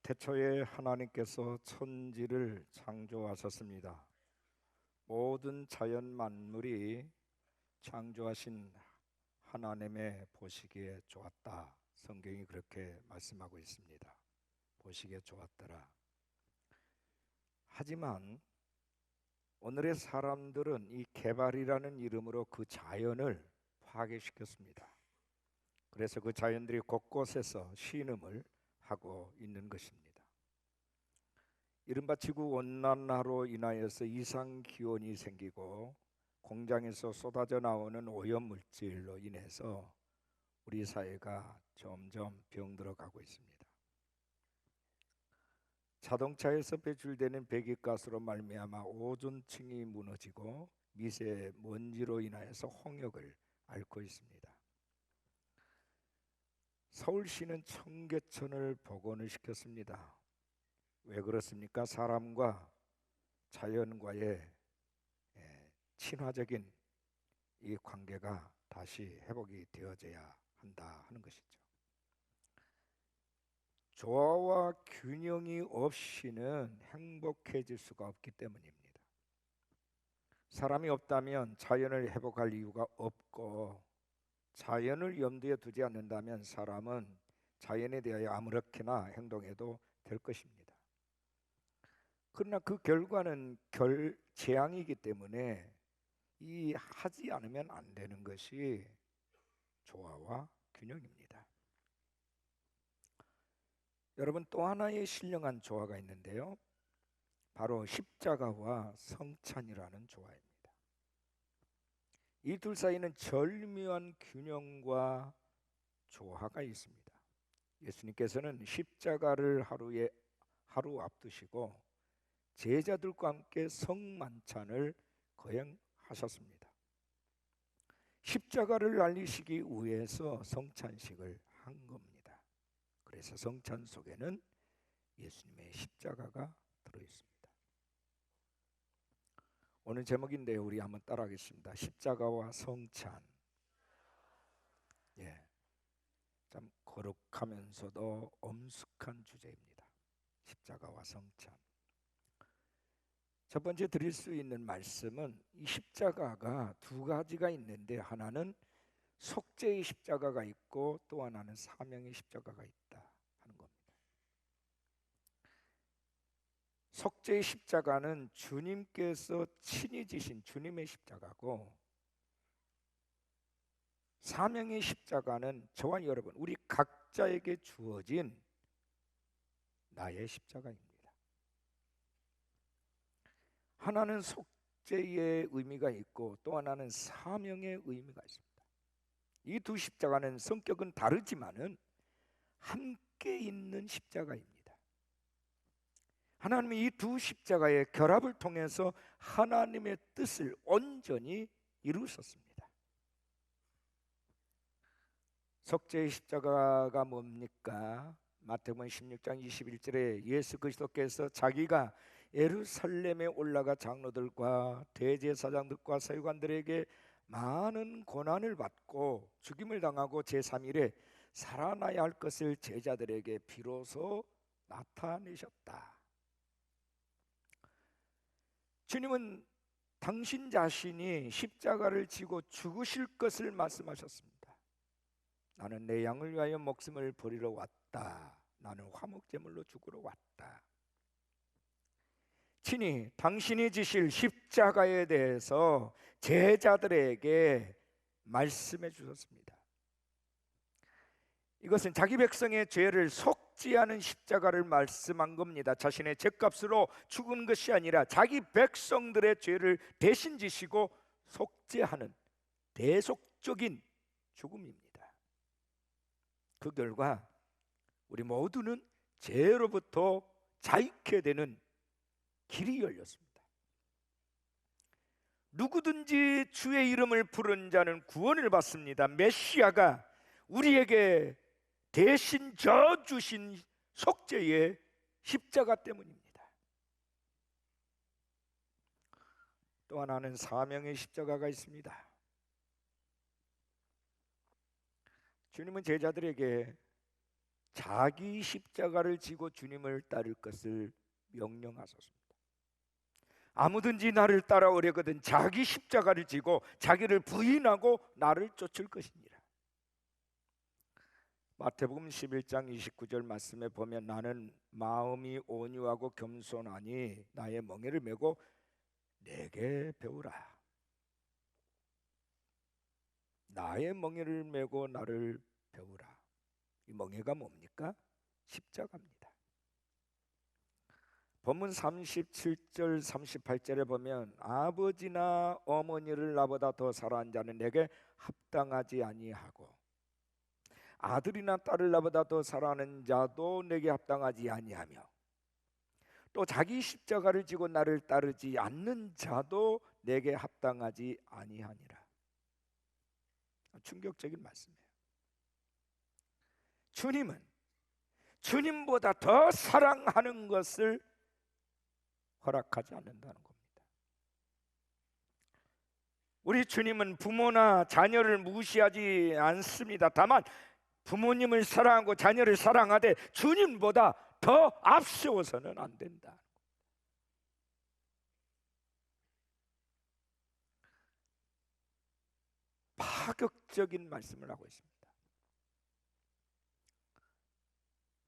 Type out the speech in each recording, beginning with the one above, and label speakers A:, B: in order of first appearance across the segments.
A: 태초에 하나님께서 천지를 창조하셨습니다. 모든 자연 만물이 창조하신 하나님의 보시기에 좋았다. 성경이 그렇게 말씀하고 있습니다. 보시기에 좋았더라. 하지만 오늘의 사람들은 이 개발이라는 이름으로 그 자연을 파괴시켰습니다. 그래서 그 자연들이 곳곳에서 신음을 하고 있는 것입니다. 이른바 지구온난화로 인하여서 이상기온이 생기고 공장에서 쏟아져 나오는 오염물질로 인해서 우리 사회가 점점 병들어 가고 있습니다. 자동차에서 배출되는 배기가스로 말미암아 오존층이 무너지고 미세먼지로 인하여서 홍역을 앓고 있습니다. 서울시는 청계천을 복원을 시켰습니다. 왜 그렇습니까? 사람과 자연과의 친화적인 이 관계가 다시 회복이 되어져야 한다 하는 것이죠. 조화와 균형이 없이는 행복해질 수가 없기 때문입니다. 사람이 없다면 자연을 회복할 이유가 없고, 자연을 염두에 두지 않는다면 사람은 자연에 대하여 아무렇게나 행동해도 될 것입니다. 그러나 그 결과는 재앙이기 때문에 이 하지 않으면 안 되는 것이 조화와 균형입니다. 여러분, 또 하나의 신령한 조화가 있는데요, 바로 십자가와 성찬이라는 조화입니다. 이 둘 사이는 절묘한 균형과 조화가 있습니다. 예수님께서는 십자가를 하루 앞두시고 제자들과 함께 성만찬을 거행하셨습니다. 십자가를 알리시기 위해서 성찬식을 한 겁니다. 그래서 성찬 속에는 예수님의 십자가가 들어있습니다. 오늘 제목인데요, 우리 한번 따라하겠습니다. 십자가와 성찬. 참 거룩하면서도 엄숙한 주제입니다. 십자가와 성찬. 첫 번째 드릴 수 있는 말씀은 이 십자가가 두 가지가 있는데, 하나는 속죄의 십자가가 있고 또 하나는 사명의 십자가가 있다 하는 겁니다. 속죄의 십자가는 주님께서 친히 지신 주님의 십자가고, 사명의 십자가는 저와 여러분, 우리 각자에게 주어진 나의 십자가입니다. 하나는 속죄의 의미가 있고 또 하나는 사명의 의미가 있습니다. 이 두 십자가는 성격은 다르지만은 함께 있는 십자가입니다. 하나님이 이 두 십자가의 결합을 통해서 하나님의 뜻을 온전히 이루셨습니다. 속죄의 십자가가 뭡니까? 마태복음 16장 21절에 예수 그리스도께서 자기가 예루살렘에 올라가 장로들과 대제사장들과 서기관들에게 많은 고난을 받고 죽임을 당하고 제3일에 살아나야 할 것을 제자들에게 비로소 나타내셨다. 주님은 당신 자신이 십자가를 지고 죽으실 것을 말씀하셨습니다. 나는 내 양을 위하여 목숨을 버리러 왔다. 나는 화목제물로 죽으러 왔다. 친히 당신이 지실 십자가에 대해서 제자들에게 말씀해 주셨습니다. 이것은 자기 백성의 죄를 속죄하는 십자가를 말씀한 겁니다. 자신의 죄값으로 죽은 것이 아니라 자기 백성들의 죄를 대신 지시고 속죄하는 대속적인 죽음입니다. 그 결과 우리 모두는 죄로부터 자유케 되는 길이 열렸습니다. 누구든지 주의 이름을 부른 자는 구원을 받습니다. 메시아가 우리에게 대신 져 주신 속죄의 십자가 때문입니다. 또 하나는 사명의 십자가가 있습니다. 주님은 제자들에게 자기 십자가를 지고 주님을 따를 것을 명령하셨습니다. 아무든지 나를 따라오려거든 자기 십자가를 지고 자기를 부인하고 나를 쫓을 것이니라. 마태복음 11장 29절 말씀에 보면 나는 마음이 온유하고 겸손하니 나의 멍에를 메고 내게 배우라. 나의 멍에를 메고 나를 배우라. 이 멍에가 뭡니까? 십자가입니다. 본문 37절 38절에 보면 아버지나 어머니를 나보다 더 사랑하는 자는 내게 합당하지 아니하고 아들이나 딸을 나보다 더 사랑하는 자도 내게 합당하지 아니하며 또 자기 십자가를 지고 나를 따르지 않는 자도 내게 합당하지 아니하니라. 충격적인 말씀이에요. 주님은 주님보다 더 사랑하는 것을 허락하지 않는다는 겁니다. 우리 주님은 부모나 자녀를 무시하지 않습니다. 다만 부모님을 사랑하고 자녀를 사랑하되 주님보다 더 앞세워서는 안 된다. 파격적인 말씀을 하고 있습니다.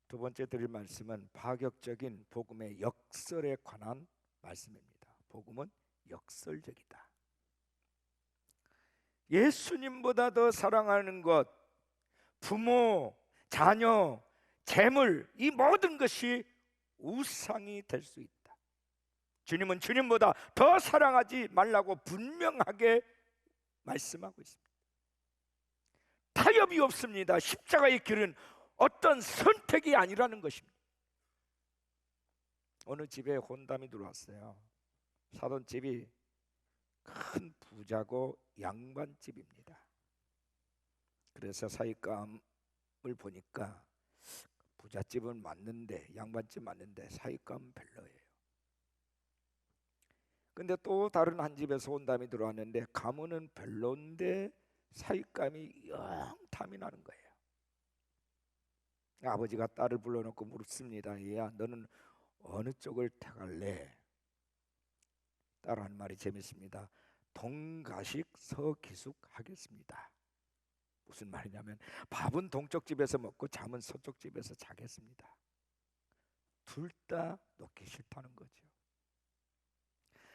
A: 두 번째 드릴 말씀은 파격적인 복음의 역설에 관한 말씀입니다. 복음은 역설적이다. 예수님보다 더 사랑하는 것, 부모, 자녀, 재물, 이 모든 것이 우상이 될 수 있다. 주님은 주님보다 더 사랑하지 말라고 분명하게 말씀하고 있습니다. 타협이 없습니다. 십자가의 길은 어떤 선택이 아니라는 것입니다. 어느 집에 혼담이 들어왔어요. 사돈 집이 큰 부자고 양반집입니다. 그래서 사윗감을 보니까 부잣집은 맞는데 양반집 맞는데 사윗감 별로예요. 근데 또 다른 한 집에서 혼담이 들어왔는데 가문은 별론데 사윗감이 영 탐이 나는 거예요. 아버지가 딸을 불러놓고 묻습니다. 얘야, 너는 어느 쪽을 택할래? 딸 한 말이 재밌습니다. 동가식 서기숙 하겠습니다. 무슨 말이냐면 밥은 동쪽 집에서 먹고 잠은 서쪽 집에서 자겠습니다. 둘 다 놓기 싫다는 거죠.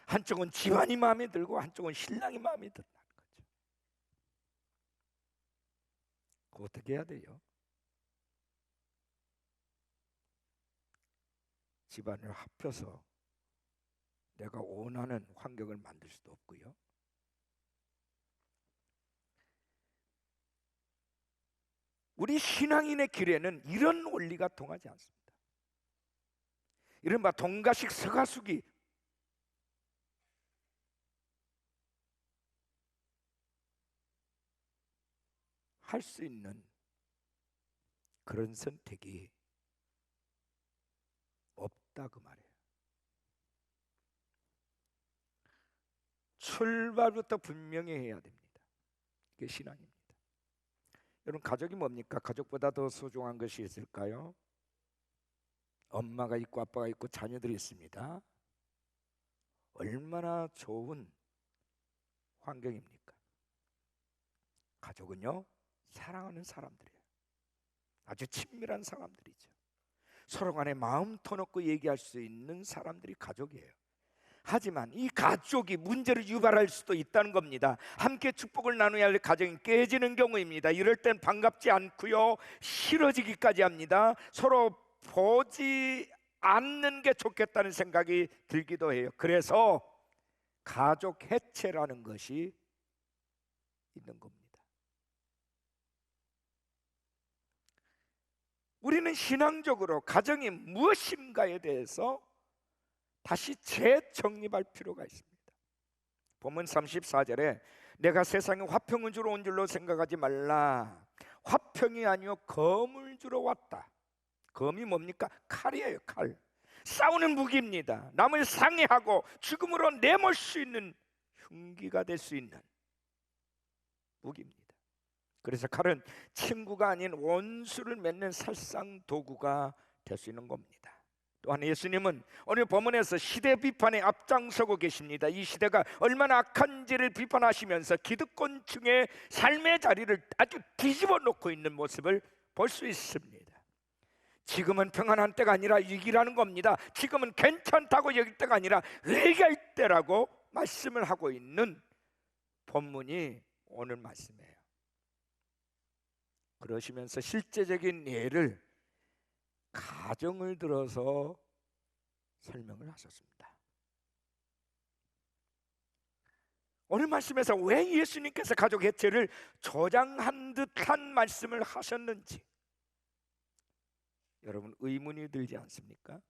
A: 한쪽은 집안이 마음에 들고 한쪽은 신랑이 마음에 든다는 거죠. 그거 어떻게 해야 돼요? 집안을 합쳐서 내가 원하는 환경을 만들 수도 없고요. 우리 신앙인의 길에는 이런 원리가 통하지 않습니다. 이른바 동가식 서가숙이 할 수 있는 그런 선택이 없다 그 말이에요. 출발부터 분명히 해야 됩니다. 그게 신앙입니다. 여러분, 가족이 뭡니까? 가족보다 더 소중한 것이 있을까요? 엄마가 있고 아빠가 있고 자녀들이 있습니다. 얼마나 좋은 환경입니까? 가족은요, 사랑하는 사람들이에요. 아주 친밀한 사람들이죠. 서로 간에 마음 터놓고 얘기할 수 있는 사람들이 가족이에요. 하지만 이 가족이 문제를 유발할 수도 있다는 겁니다. 함께 축복을 나눠야 할 가정이 깨지는 경우입니다. 이럴 땐 반갑지 않고요, 싫어지기까지 합니다. 서로 보지 않는 게 좋겠다는 생각이 들기도 해요. 그래서 가족 해체라는 것이 있는 겁니다. 우리는 신앙적으로 가정이 무엇인가에 대해서 다시 재정립할 필요가 있습니다. 본문 34절에 내가 세상에 화평을 주러 온 줄로 생각하지 말라. 화평이 아니요 검을 주러 왔다. 검이 뭡니까? 칼이에요. 칼. 싸우는 무기입니다. 남을 상해하고 죽음으로 내몰 수 있는 흉기가 될 수 있는 무기입니다. 그래서 칼은 친구가 아닌 원수를 맺는 살상 도구가 될 수 있는 겁니다. 또한 예수님은 오늘 본문에서 시대 비판에 앞장서고 계십니다. 이 시대가 얼마나 악한지를 비판하시면서 기득권층의 삶의 자리를 아주 뒤집어 놓고 있는 모습을 볼 수 있습니다. 지금은 평안한 때가 아니라 위기라는 겁니다. 지금은 괜찮다고 여길 때가 아니라 회개할 때라고 말씀을 하고 있는 본문이 오늘 말씀이에요. 그러시면서 실제적인 예를 가정을 들어서 설명을 하셨습니다. 오늘 말씀에서 왜 예수님께서 가족 해체를 조장한 듯한 말씀을 하셨는지 여러분 의문이 들지 않습니까?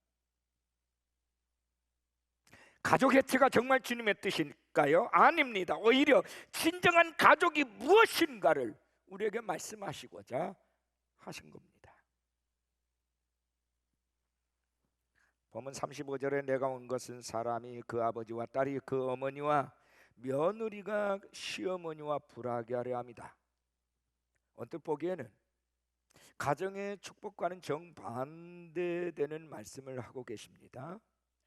A: 가족 해체가 정말 주님의 뜻일까요? 아닙니다. 오히려 진정한 가족이 무엇인가를 우리에게 말씀하시고자 하신 겁니다. 보면 35절에 내가 온 것은 사람이 그 아버지와 딸이 그 어머니와 며느리가 시어머니와 불하게 하려 합니다. 언뜻 보기에는 가정의 축복과는 정반대되는 말씀을 하고 계십니다.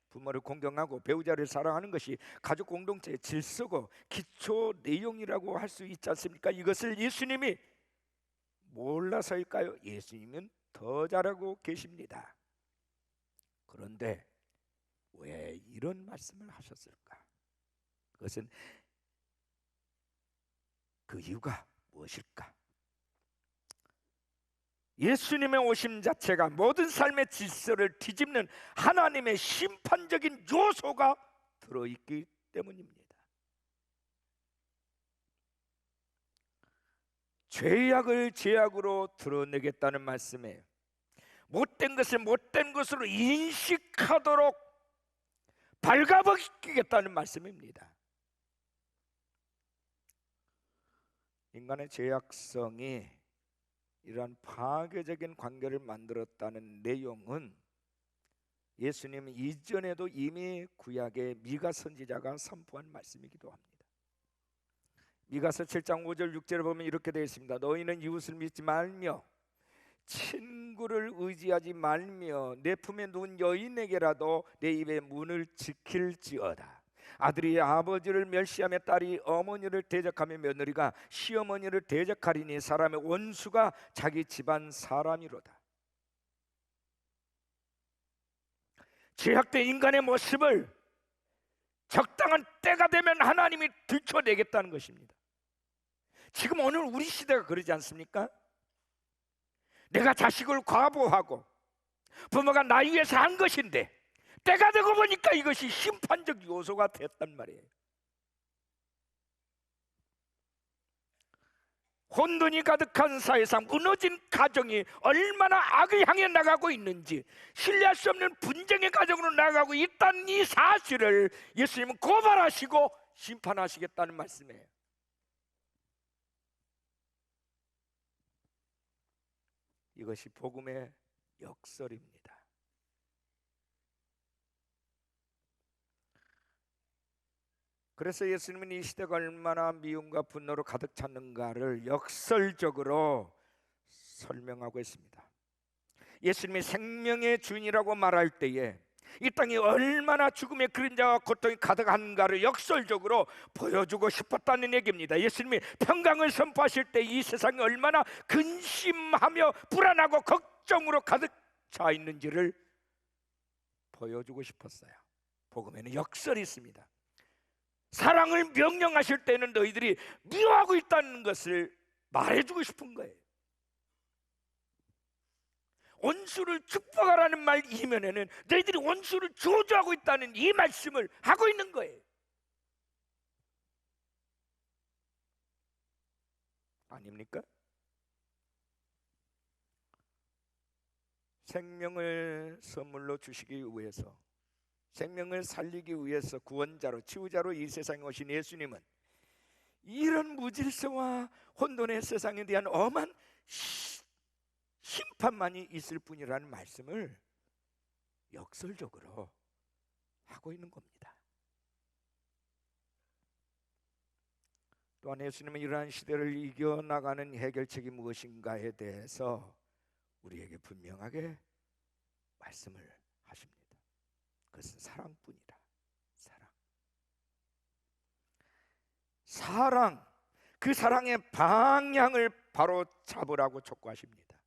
A: 부모를 공경하고 배우자를 사랑하는 것이 가족 공동체의 질서고 기초 내용이라고 할 수 있지 않습니까? 이것을 예수님이 몰라서일까요? 예수님은 더 잘하고 계십니다. 그런데 왜 이런 말씀을 하셨을까? 그것은 그 이유가 무엇일까? 예수님의 오심 자체가 모든 삶의 질서를 뒤집는 하나님의 심판적인 요소가 들어있기 때문입니다. 죄악을 죄악으로 드러내겠다는 말씀이에요. 못된 것을 못된 것으로 인식하도록 발가벗기겠다는 말씀입니다. 인간의 죄악성이 이러한 파괴적인 관계를 만들었다는 내용은 예수님 이전에도 이미 구약의 미가 선지자가 선포한 말씀이기도 합니다. 미가서 7장 5절 6절을 보면 이렇게 되어 있습니다. 너희는 이웃을 믿지 말며 친구를 의지하지 말며 내 품에 누운 여인에게라도 내 입의 문을 지킬지어다. 아들이 아버지를 멸시하며 딸이 어머니를 대적하며 며느리가 시어머니를 대적하리니 사람의 원수가 자기 집안 사람이로다. 죄악된 인간의 모습을 적당한 때가 되면 하나님이 들춰내겠다는 것입니다. 지금 오늘 우리 시대가 그러지 않습니까? 내가 자식을 과보하고 부모가 나 위해서 한 것인데 때가 되고 보니까 이것이 심판적 요소가 됐단 말이에요. 혼돈이 가득한 사회상 무너진 가정이 얼마나 악을 향해 나가고 있는지, 신뢰할 수 없는 분쟁의 가정으로 나가고 있다는 이 사실을 예수님은 고발하시고 심판하시겠다는 말씀이에요. 이것이 복음의 역설입니다. 그래서 예수님은 이 시대가 얼마나 미움과 분노로 가득 찼는가를 역설적으로 설명하고 있습니다. 예수님이 생명의 주인이라고 말할 때에 이 땅이 얼마나 죽음의 그림자와 고통이 가득한가를 역설적으로 보여주고 싶었다는 얘기입니다. 예수님이 평강을 선포하실 때 이 세상이 얼마나 근심하며 불안하고 걱정으로 가득 차 있는지를 보여주고 싶었어요. 복음에는 역설이 있습니다. 사랑을 명령하실 때는 너희들이 미워하고 있다는 것을 말해주고 싶은 거예요. 원수를 축복하라는 말 이면에는 너희들이 원수를 저주하고 있다는 이 말씀을 하고 있는 거예요. 아닙니까? 생명을 선물로 주시기 위해서, 생명을 살리기 위해서 구원자로 치유자로 이 세상에 오신 예수님은 이런 무질서와 혼돈의 세상에 대한 엄한 심판만이 있을 뿐이라는 말씀을 역설적으로 하고 있는 겁니다. 또한 예수님은 이러한 시대를 이겨나가는 해결책이 무엇인가에 대해서 우리에게 분명하게 말씀을 하십니다. 그것은 사랑뿐이다. 사랑, 그 사랑의 방향을 바로 잡으라고 촉구하십니다.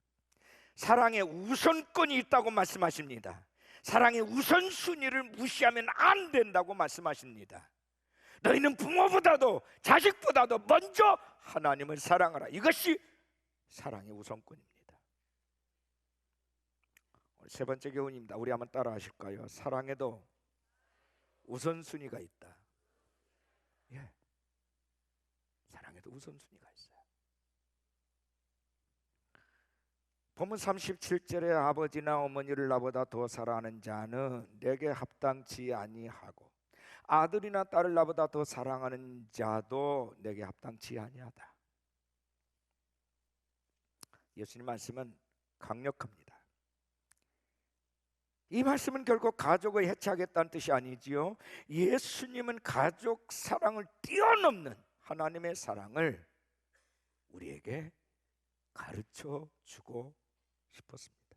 A: 사랑의 우선권이 있다고 말씀하십니다. 사랑의 우선순위를 무시하면 안 된다고 말씀하십니다. 너희는 부모보다도 자식보다도 먼저 하나님을 사랑하라. 이것이 사랑의 우선권입니다. 세 번째 교훈입니다. 우리 한번 따라 하실까요? 사랑에도 우선순위가 있다. 예. 사랑에도 우선순위가 있어요. 본문 37절에 아버지나 어머니를 나보다 더 사랑하는 자는 내게 합당치 아니하고 아들이나 딸을 나보다 더 사랑하는 자도 내게 합당치 아니하다. 예수님 말씀은 강력합니다. 이 말씀은 결국 가족을 해체하겠다는 뜻이 아니지요. 예수님은 가족 사랑을 뛰어넘는 하나님의 사랑을 우리에게 가르쳐 주고 싶었습니다.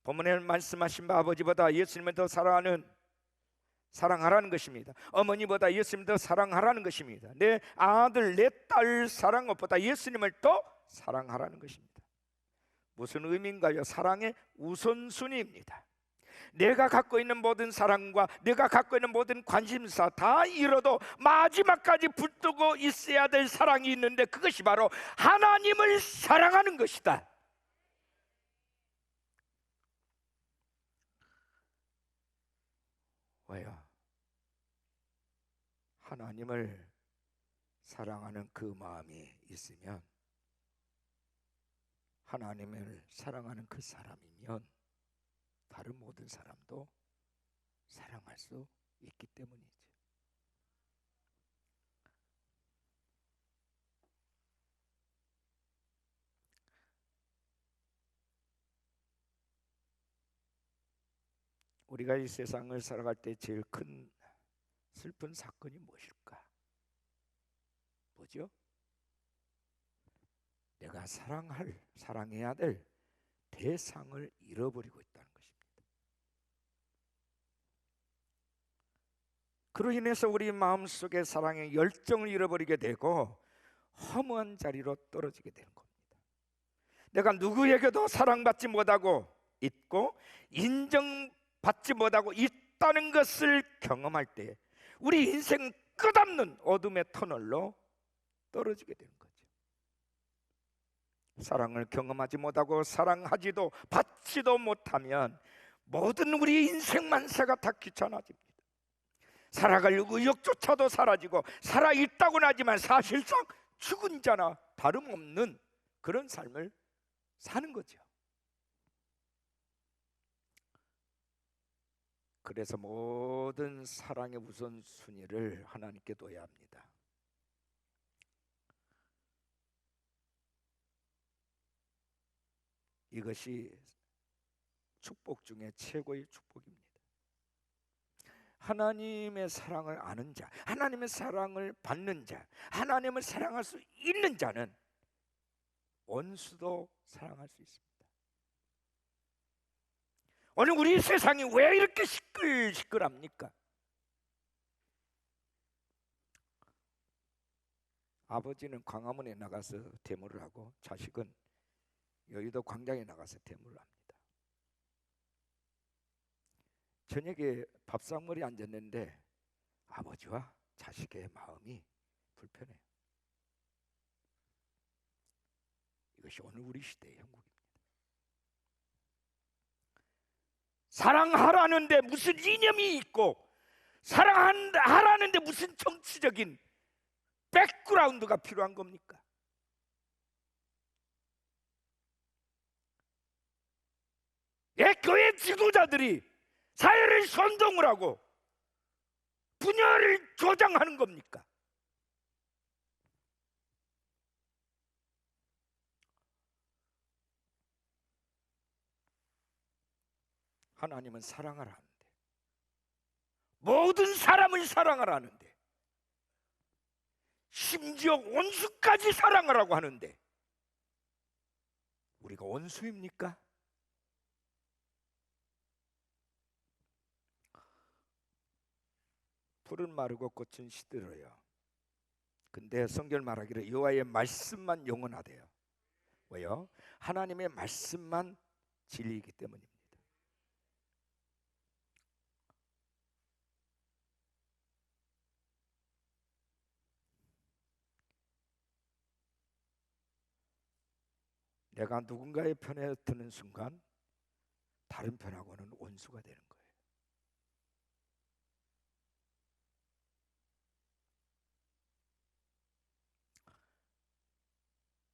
A: 본문에 말씀하신 바 아버지보다 예수님을 더 사랑하라는 것입니다. 어머니보다 예수님을 더 사랑하라는 것입니다. 내 아들, 내 딸 사랑한 것보다 예수님을 더 사랑하라는 것입니다. 무슨 의미인가요? 사랑의 우선순위입니다. 내가 갖고 있는 모든 사랑과 내가 갖고 있는 모든 관심사 다 잃어도 마지막까지 붙들고 있어야 될 사랑이 있는데 그것이 바로 하나님을 사랑하는 것이다. 왜요? 하나님을 사랑하는 그 마음이 있으면, 하나님을 사랑하는 그 사람이면 다른 모든 사람도 사랑할 수 있기 때문이죠. 우리가 이 세상을 살아갈 때 제일 큰 슬픈 사건이 무엇일까? 뭐죠? 내가 사랑해야 될 대상을 잃어버리고 있다는 것입니다. 그로 인해서 우리 마음속에 사랑의 열정을 잃어버리게 되고 허무한 자리로 떨어지게 되는 겁니다. 내가 누구에게도 사랑받지 못하고 있고 인정받지 못하고 있다는 것을 경험할 때 우리 인생은 끝없는 어둠의 터널로 떨어지게 되는 거죠. 사랑을 경험하지 못하고 사랑하지도 받지도 못하면 모든 우리 인생 만세가 다 귀찮아집니다. 살아갈 의욕조차도 사라지고 살아있다고는 하지만 사실상 죽은 자나 다름없는 그런 삶을 사는 거죠. 그래서 모든 사랑의 우선순위를 하나님께 둬야 합니다. 이것이 축복 중에 최고의 축복입니다. 하나님의 사랑을 아는 자, 하나님의 사랑을 받는 자, 하나님을 사랑할 수 있는 자는 원수도 사랑할 수 있습니다. 오늘 우리 세상이 왜 이렇게 시끌시끌합니까? 아버지는 광화문에 나가서 데모를 하고 자식은 여의도 광장에 나가서 데모를 합니다. 저녁에 밥상머리에 앉았는데 아버지와 자식의 마음이 불편해요. 이것이 오늘 우리 시대의 형국입니다. 사랑하라는데 무슨 이념이 있고 사랑하라는데 무슨 정치적인 백그라운드가 필요한 겁니까? 교회 지도자들이 사회를 선동을 하고 분열을 조장하는 겁니까? 하나님은 사랑하라 하는데, 모든 사람을 사랑하라 하는데 심지어 원수까지 사랑하라고 하는데 우리가 원수입니까? 풀은 마르고 꽃은 시들어요. 근데 성경 말하기를 여호와의 말씀만 영원하대요. 왜요? 하나님의 말씀만 진리이기 때문입니다. 내가 누군가의 편에 드는 순간 다른 편하고는 원수가 되는 거예요.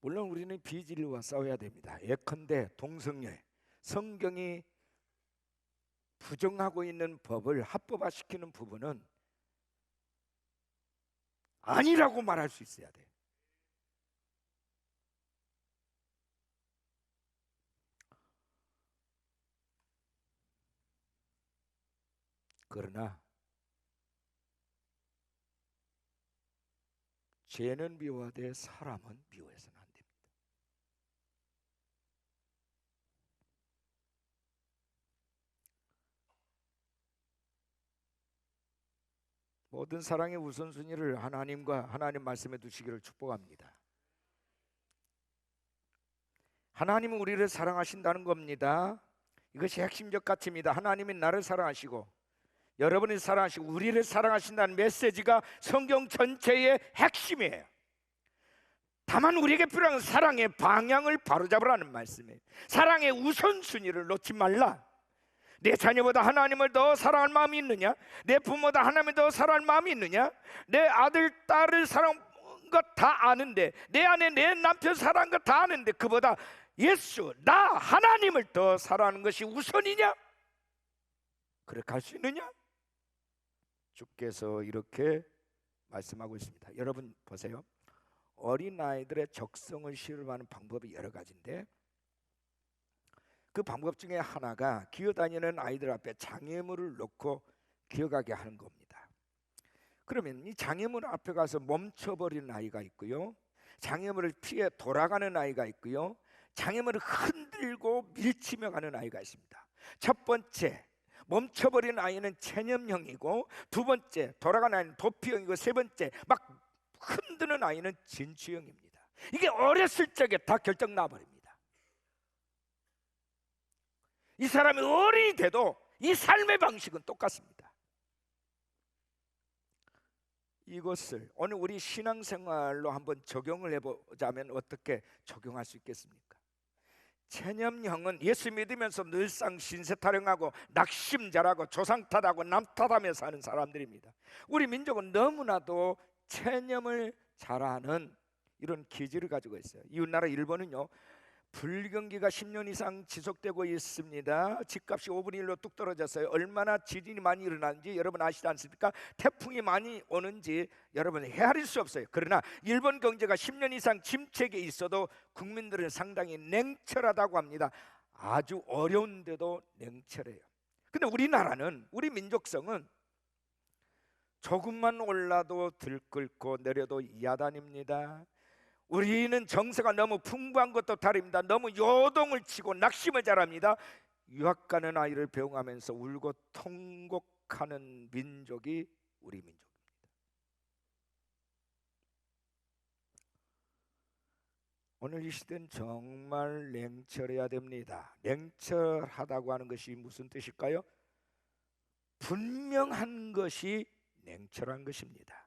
A: 물론 우리는 비진리와 싸워야 됩니다. 예컨대 동성애, 성경이 부정하고 있는 법을 합법화시키는 부분은 아니라고 말할 수 있어야 돼. 그러나 죄는 미워하되 사람은 미워해서는 안 됩니다. 모든 사랑의 우선순위를 하나님과 하나님 말씀에 두시기를 축복합니다. 하나님은 우리를 사랑하신다는 겁니다. 이것이 핵심적 가치입니다. 하나님이 나를 사랑하시고 여러분이 사랑하시고 우리를 사랑하신다는 메시지가 성경 전체의 핵심이에요. 다만 우리에게 필요한 사랑의 방향을 바로잡으라는 말씀이에요. 사랑의 우선순위를 놓지 말라. 내 자녀보다 하나님을 더 사랑할 마음이 있느냐? 내 부모보다 하나님을 더 사랑할 마음이 있느냐? 내 아들, 딸을 사랑한 것 다 아는데, 내 아내, 내 남편 사랑한 것 다 아는데 그보다 예수, 나 하나님을 더 사랑하는 것이 우선이냐? 그렇게 할 수 있느냐? 주께서 이렇게 말씀하고 있습니다. 여러분 보세요. 어린아이들의 적성을 실험하는 방법이 여러 가지인데 그 방법 중에 하나가 기어다니는 아이들 앞에 장애물을 놓고 기어가게 하는 겁니다. 그러면 이 장애물 앞에 가서 멈춰버리는 아이가 있고요, 장애물을 피해 돌아가는 아이가 있고요, 장애물을 흔들고 밀치며 가는 아이가 있습니다. 첫 번째 멈춰버리는 아이는 체념형이고, 두 번째 돌아가는 아이는 도피형이고, 세 번째 막 흔드는 아이는 진취형입니다. 이게 어렸을 적에 다 결정 나버립니다. 이 사람이 어른이 돼도 이 삶의 방식은 똑같습니다. 이것을 오늘 우리 신앙생활로 한번 적용을 해보자면 어떻게 적용할 수 있겠습니까? 체념형은 예수 믿으면서 늘상 신세 타령하고 낙심잘하고 조상 탓하고 남 탓하며 사는 사람들입니다. 우리 민족은 너무나도 체념을 잘하는 이런 기질을 가지고 있어요. 이웃나라 일본은요, 불경기가 10년 이상 지속되고 있습니다. 집값이 5분의 1로 뚝 떨어졌어요. 얼마나 지진이 많이 일어나는지 여러분 아시지 않습니까? 태풍이 많이 오는지 여러분 헤아릴 수 없어요. 그러나 일본 경제가 10년 이상 침체기에 있어도 국민들은 상당히 냉철하다고 합니다. 아주 어려운데도 냉철해요. 근데 우리나라는, 우리 민족성은 조금만 올라도 들끓고 내려도 야단입니다. 우리는 정서가 너무 풍부한 것도 다릅니다. 너무 요동을 치고 낙심을 잘합니다. 유학 가는 아이를 배웅하면서 울고 통곡하는 민족이 우리 민족입니다. 오늘 이 시대는 정말 냉철해야 됩니다. 냉철하다고 하는 것이 무슨 뜻일까요? 분명한 것이 냉철한 것입니다.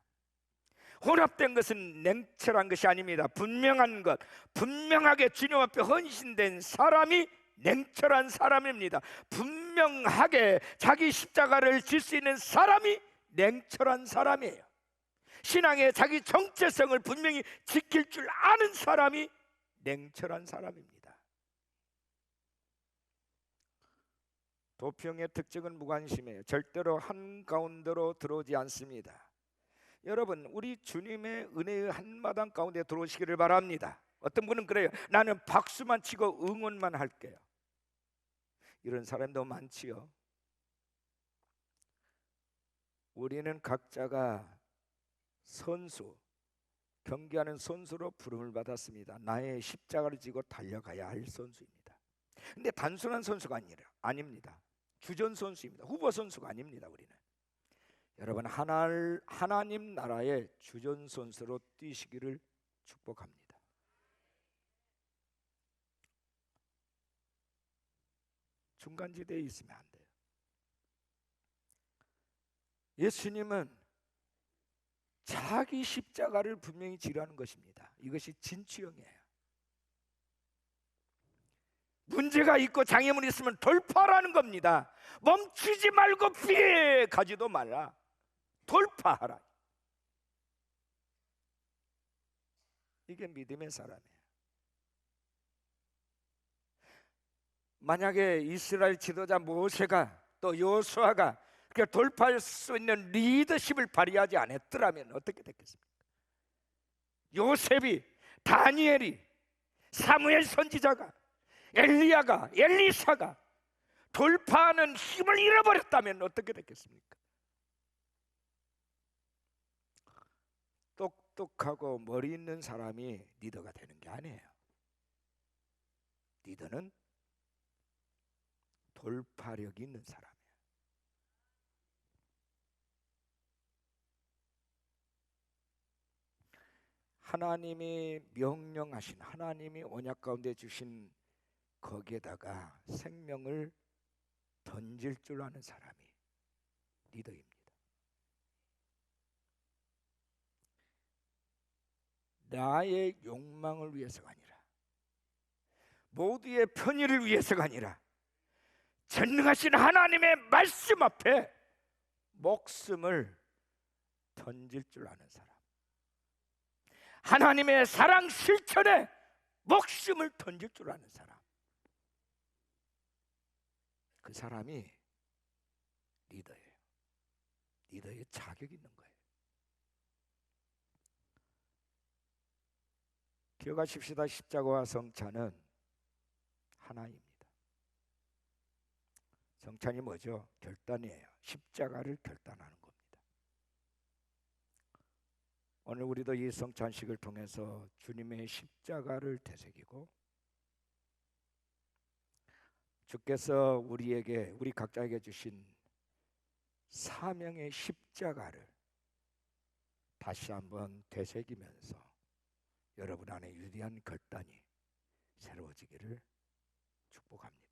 A: 혼합된 것은 냉철한 것이 아닙니다. 분명한 것, 분명하게 주님 앞에 헌신된 사람이 냉철한 사람입니다. 분명하게 자기 십자가를 질 수 있는 사람이 냉철한 사람이에요. 신앙의 자기 정체성을 분명히 지킬 줄 아는 사람이 냉철한 사람입니다. 도피형의 특징은 무관심이에요. 절대로 한가운데로 들어오지 않습니다. 여러분, 우리 주님의 은혜의 한마당 가운데 들어오시기를 바랍니다. 어떤 분은 그래요. 나는 박수만 치고 응원만 할게요. 이런 사람도 많지요. 우리는 각자가 선수, 경기하는 선수로 부름을 받았습니다. 나의 십자가를 지고 달려가야 할 선수입니다. 근데 단순한 선수가 아닙니다. 주전 선수입니다. 후보 선수가 아닙니다. 우리는 여러분 하나님 나라의 주전 선수로 뛰시기를 축복합니다. 중간지대에 있으면 안 돼요. 예수님은 자기 십자가를 분명히 지라는 것입니다. 이것이 진취형이에요. 문제가 있고 장애물이 있으면 돌파하라는 겁니다. 멈추지 말고 피해 가지도 말라. 돌파하라. 이게 믿음의 사람이에요. 만약에 이스라엘 지도자 모세가 또 여호수아가 돌파할 수 있는 리더십을 발휘하지 않았더라면 어떻게 됐겠습니까? 요셉이, 다니엘이, 사무엘 선지자가, 엘리야가, 엘리사가 돌파하는 힘을 잃어버렸다면 어떻게 됐겠습니까? 똑똑하고 머리 있는 사람이 리더가 되는 게 아니에요. 리더는 돌파력이 있는 사람이에요. 하나님이 명령하신, 하나님이 언약 가운데 주신 거기에다가 생명을 던질 줄 아는 사람이 리더입니다. 나의 욕망을 위해서가 아니라, 모두의 편의를 위해서가 아니라 전능하신 하나님의 말씀 앞에 목숨을 던질 줄 아는 사람, 하나님의 사랑 실천에 목숨을 던질 줄 아는 사람, 그 사람이 리더예요. 리더의 자격이 있는 거예요. 기억하십시다. 십자가와 성찬은 하나입니다. 성찬이 뭐죠? 결단이에요. 십자가를 결단하는 겁니다. 오늘 우리도 이 성찬식을 통해서 주님의 십자가를 되새기고, 주께서 우리에게, 우리 각자에게 주신 사명의 십자가를 다시 한번 되새기면서 여러분 안에 위대한 결단이 새로워지기를 축복합니다.